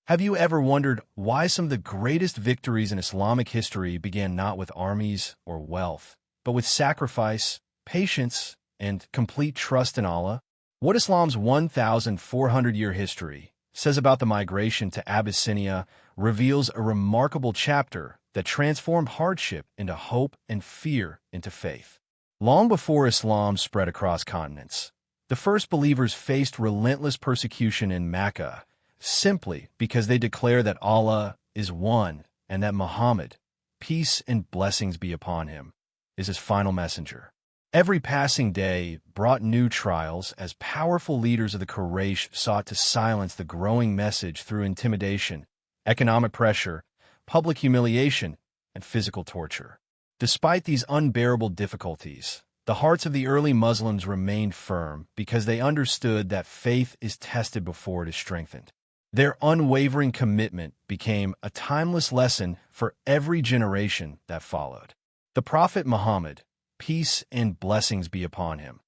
Have you ever wondered why some of the greatest victories in Islamic history began not with armies or wealth, but with sacrifice, patience, and complete trust in Allah? What Islam's 1,400-year history says about the migration to Abyssinia reveals a remarkable chapter that transformed hardship into hope and fear into faith. Long before Islam spread across continents, the first believers faced relentless persecution in Makkah, simply because they declare that Allah is one and that Muhammad, peace and blessings be upon him, is his final messenger. Every passing day brought new trials as powerful leaders of the Quraysh sought to silence the growing message through intimidation, economic pressure, public humiliation, and physical torture. Despite these unbearable difficulties, the hearts of the early Muslims remained firm because they understood that faith is tested before it is strengthened. Their unwavering commitment became a timeless lesson for every generation that followed. The Prophet Muhammad, peace and blessings be upon him,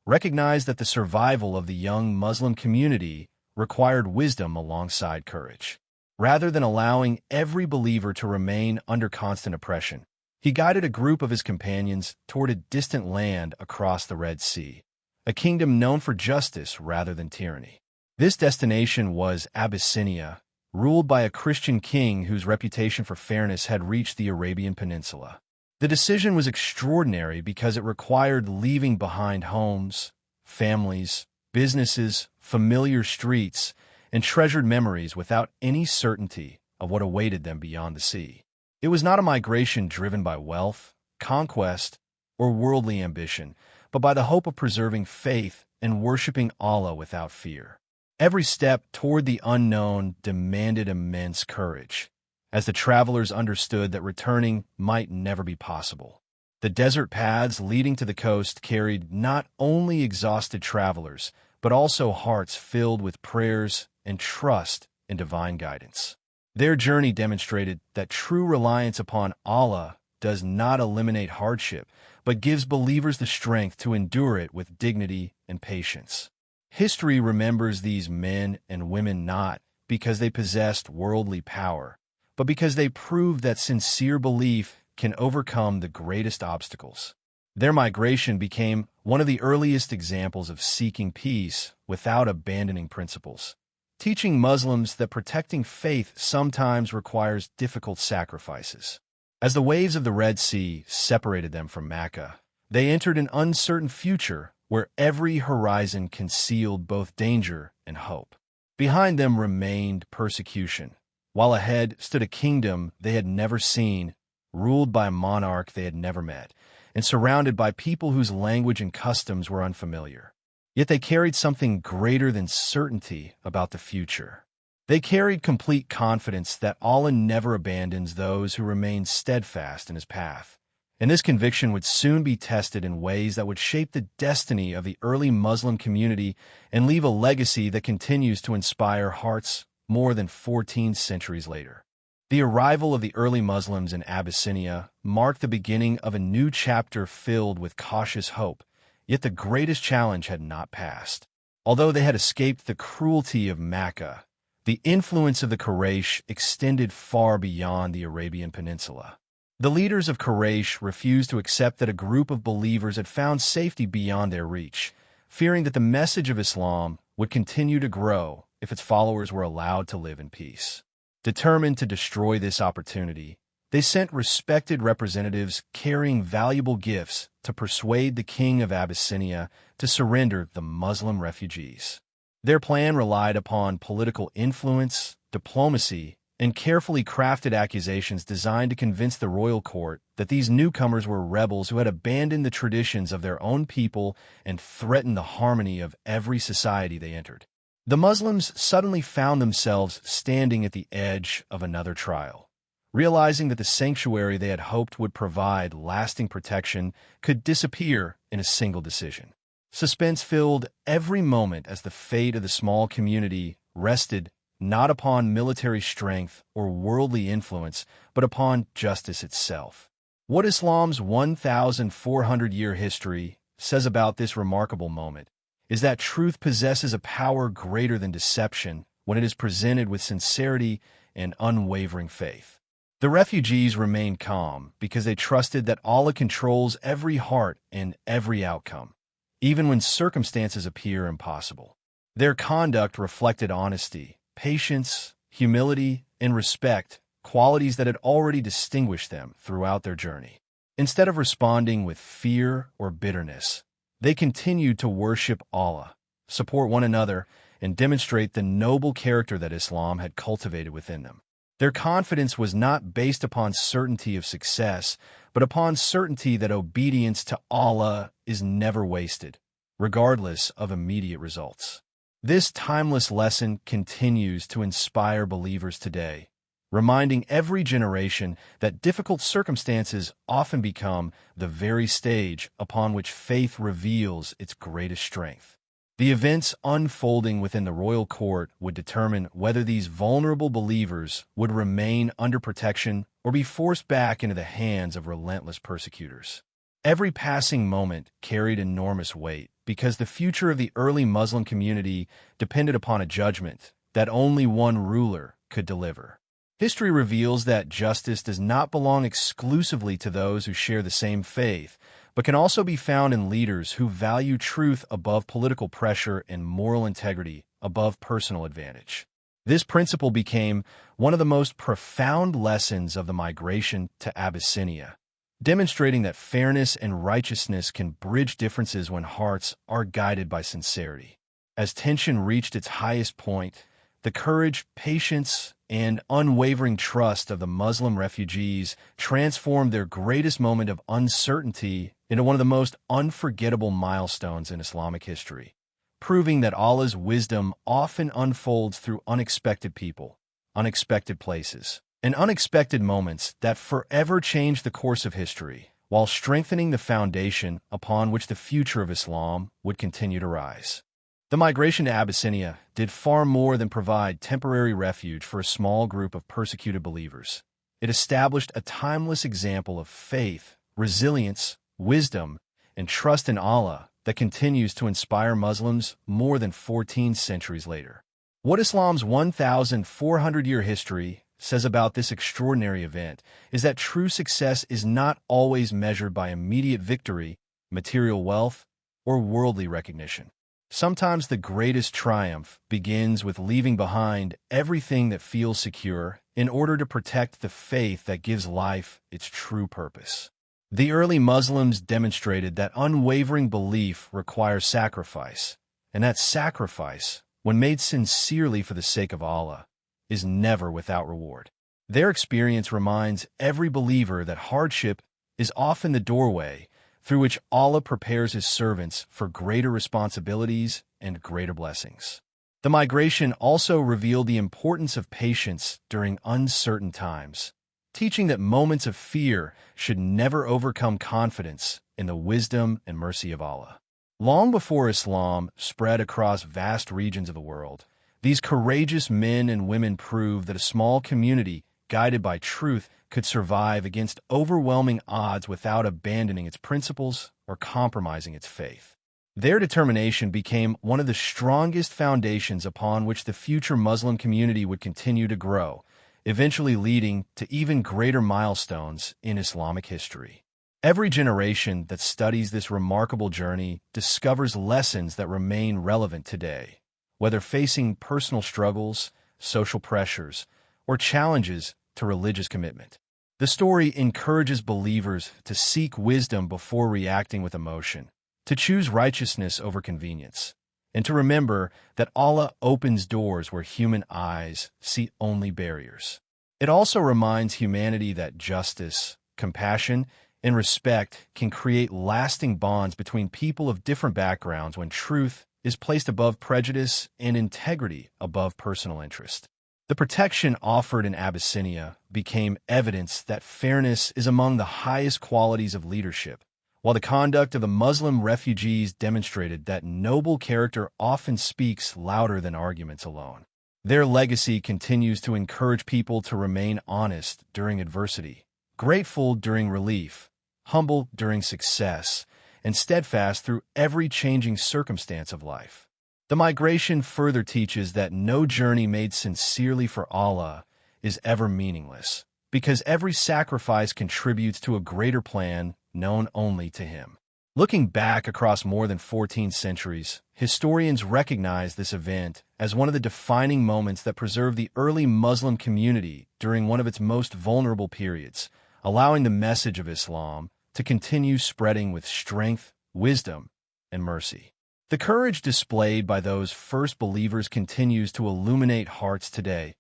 recognized that the survival of the young Muslim community required wisdom alongside courage. Rather than allowing every believer to remain under constant oppression, he guided a group of his companions toward a distant land across the Red Sea, a kingdom known for justice rather than tyranny. This destination was Abyssinia, ruled by a Christian king whose reputation for fairness had reached the Arabian Peninsula. The decision was extraordinary because it required leaving behind homes, families, businesses, familiar streets, and treasured memories without any certainty of what awaited them beyond the sea. It was not a migration driven by wealth, conquest, or worldly ambition, but by the hope of preserving faith and worshiping Allah without fear. Every step toward the unknown demanded immense courage, as the travelers understood that returning might never be possible. The desert paths leading to the coast carried not only exhausted travelers, but also hearts filled with prayers and trust in divine guidance. Their journey demonstrated that true reliance upon Allah does not eliminate hardship, but gives believers the strength to endure it with dignity and patience. History remembers these men and women not because they possessed worldly power, but because they proved that sincere belief can overcome the greatest obstacles. Their migration became one of the earliest examples of seeking peace without abandoning principles, teaching Muslims that protecting faith sometimes requires difficult sacrifices. As the waves of the Red Sea separated them from Makkah, they entered an uncertain future where every horizon concealed both danger and hope. Behind them remained persecution, while ahead stood a kingdom they had never seen, ruled by a monarch they had never met, and surrounded by people whose language and customs were unfamiliar. Yet they carried something greater than certainty about the future. They carried complete confidence that Allah never abandons those who remain steadfast in his path. And this conviction would soon be tested in ways that would shape the destiny of the early Muslim community and leave a legacy that continues to inspire hearts more than 14 centuries later. The arrival of the early Muslims in Abyssinia marked the beginning of a new chapter filled with cautious hope, yet the greatest challenge had not passed. Although they had escaped the cruelty of Makkah, the influence of the Quraysh extended far beyond the Arabian Peninsula. The leaders of Quraysh refused to accept that a group of believers had found safety beyond their reach, fearing that the message of Islam would continue to grow if its followers were allowed to live in peace. Determined to destroy this opportunity, they sent respected representatives carrying valuable gifts to persuade the king of Abyssinia to surrender the Muslim refugees. Their plan relied upon political influence, diplomacy, and carefully crafted accusations designed to convince the royal court that these newcomers were rebels who had abandoned the traditions of their own people and threatened the harmony of every society they entered. The Muslims suddenly found themselves standing at the edge of another trial, realizing that the sanctuary they had hoped would provide lasting protection could disappear in a single decision. Suspense filled every moment as the fate of the small community rested not upon military strength or worldly influence, but upon justice itself. What Islam's 1,400-year history says about this remarkable moment is that truth possesses a power greater than deception, when it is presented with sincerity and unwavering faith. The refugees remained calm because they trusted that Allah controls every heart and every outcome, even when circumstances appear impossible. Their conduct reflected honesty, patience, humility, and respect, qualities that had already distinguished them throughout their journey. Instead of responding with fear or bitterness, they continued to worship Allah, support one another, and demonstrate the noble character that Islam had cultivated within them. Their confidence was not based upon certainty of success, but upon certainty that obedience to Allah is never wasted, regardless of immediate results. This timeless lesson continues to inspire believers today, reminding every generation that difficult circumstances often become the very stage upon which faith reveals its greatest strength. The events unfolding within the royal court would determine whether these vulnerable believers would remain under protection or be forced back into the hands of relentless persecutors. Every passing moment carried enormous weight because the future of the early Muslim community depended upon a judgment that only one ruler could deliver. History reveals that justice does not belong exclusively to those who share the same faith, but can also be found in leaders who value truth above political pressure and moral integrity above personal advantage. This principle became one of the most profound lessons of the migration to Abyssinia, demonstrating that fairness and righteousness can bridge differences when hearts are guided by sincerity. As tension reached its highest point, the courage, patience, and unwavering trust of the Muslim refugees transformed their greatest moment of uncertainty into one of the most unforgettable milestones in Islamic history, proving that Allah's wisdom often unfolds through unexpected people, unexpected places, and unexpected moments that forever change the course of history, while strengthening the foundation upon which the future of Islam would continue to rise. The migration to Abyssinia did far more than provide temporary refuge for a small group of persecuted believers. It established a timeless example of faith, resilience, wisdom, and trust in Allah that continues to inspire Muslims more than 14 centuries later. What Islam's 1,400-year history says about this extraordinary event is that true success is not always measured by immediate victory, material wealth, or worldly recognition. Sometimes the greatest triumph begins with leaving behind everything that feels secure in order to protect the faith that gives life its true purpose. The early Muslims demonstrated that unwavering belief requires sacrifice, and that sacrifice, when made sincerely for the sake of Allah, is never without reward. Their experience reminds every believer that hardship is often the doorway through which Allah prepares His servants for greater responsibilities and greater blessings. The migration also revealed the importance of patience during uncertain times, teaching that moments of fear should never overcome confidence in the wisdom and mercy of Allah. Long before Islam spread across vast regions of the world, these courageous men and women proved that a small community guided by truth could survive against overwhelming odds without abandoning its principles or compromising its faith. Their determination became one of the strongest foundations upon which the future Muslim community would continue to grow, eventually leading to even greater milestones in Islamic history. Every generation that studies this remarkable journey discovers lessons that remain relevant today, whether facing personal struggles, social pressures, or challenges to religious commitment. The story encourages believers to seek wisdom before reacting with emotion, to choose righteousness over convenience, and to remember that Allah opens doors where human eyes see only barriers. It also reminds humanity that justice, compassion, and respect can create lasting bonds between people of different backgrounds when truth is placed above prejudice and integrity above personal interest. The protection offered in Abyssinia became evidence that fairness is among the highest qualities of leadership, while the conduct of the Muslim refugees demonstrated that noble character often speaks louder than arguments alone. Their legacy continues to encourage people to remain honest during adversity, grateful during relief, humble during success, and steadfast through every changing circumstance of life. The migration further teaches that no journey made sincerely for Allah is ever meaningless, because every sacrifice contributes to a greater plan known only to Him. Looking back across more than 14 centuries, historians recognize this event as one of the defining moments that preserved the early Muslim community during one of its most vulnerable periods, allowing the message of Islam to continue spreading with strength, wisdom, and mercy. The courage displayed by those first believers continues to illuminate hearts today,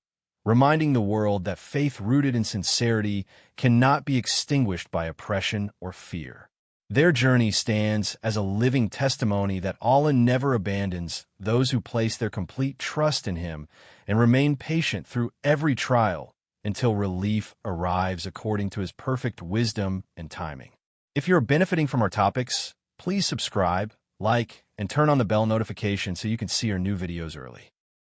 reminding the world that faith rooted in sincerity cannot be extinguished by oppression or fear. Their journey stands as a living testimony that Allah never abandons those who place their complete trust in Him and remain patient through every trial until relief arrives according to His perfect wisdom and timing. If you're benefiting from our topics, please subscribe, like, and turn on the bell notification so you can see our new videos early.